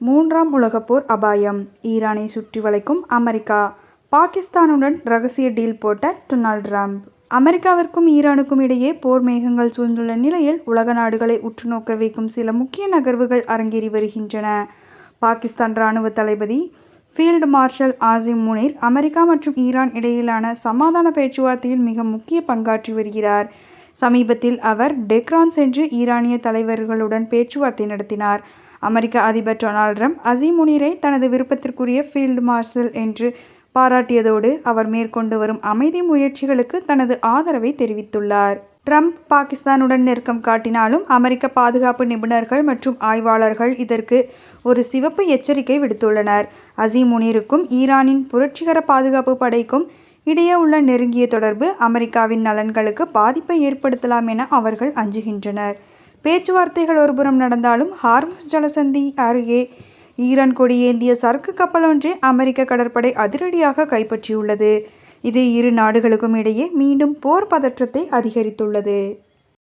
மூன்றாம் உலகப் போர் அபாயம். ஈரானை சுற்றி வளைக்கும் அமெரிக்கா. பாகிஸ்தானுடன் ரகசிய டீல் போட்ட டொனால்ட் டிரம்ப். அமெரிக்காவிற்கும் ஈரானுக்கும் இடையே போர் மேகங்கள் சூழ்ந்துள்ள நிலையில் உலக நாடுகளை உற்றுநோக்க வைக்கும் சில முக்கிய நகர்வுகள் அரங்கேறி வருகின்றன. பாகிஸ்தான் இராணுவ தளபதி field marshal Asim Munir America மற்றும் ஈரான் இடையிலான சமாதான பேச்சுவார்த்தையில் மிக முக்கிய பங்காற்றி வருகிறார். சமீபத்தில் அவர் டெஹ்ரான் சென்று ஈரானிய தலைவர்களுடன் பேச்சுவார்த்தை நடத்தினார். அமெரிக்க அதிபர் டொனால்ட் டிரம்ப் அசிம் முனீரை தனது விருப்பத்திற்குரிய ஃபீல்டு மார்ஷல் என்று பாராட்டியதோடு அவர் மேற்கொண்டு வரும் அமைதி முயற்சிகளுக்கு தனது ஆதரவை தெரிவித்துள்ளார். டிரம்ப் பாகிஸ்தானுடன் நெருக்கம் காட்டினாலும் அமெரிக்க பாதுகாப்பு நிபுணர்கள் மற்றும் ஆய்வாளர்கள் இதற்கு ஒரு சிவப்பு எச்சரிக்கை விடுத்துள்ளனர். அசிம் முனீருக்கும் ஈரானின் புரட்சிகர பாதுகாப்பு படைக்கும் இடையே உள்ள நெருங்கிய தொடர்பு அமெரிக்காவின் நலன்களுக்கு பாதிப்பை ஏற்படுத்தலாம் என அவர்கள் அஞ்சுகின்றனர். பேச்சுவார்த்தைகள் ஒருபுறம் நடந்தாலும் ஹார்முஸ் ஜலசந்தி அருகே ஈரான் கொடியேந்திய சரக்கு கப்பல் ஒன்றை அமெரிக்க கடற்படை அதிரடியாக கைப்பற்றியுள்ளது. இது இரு நாடுகளுக்கும் இடையே மீண்டும் போர் பதற்றத்தை அதிகரித்துள்ளது.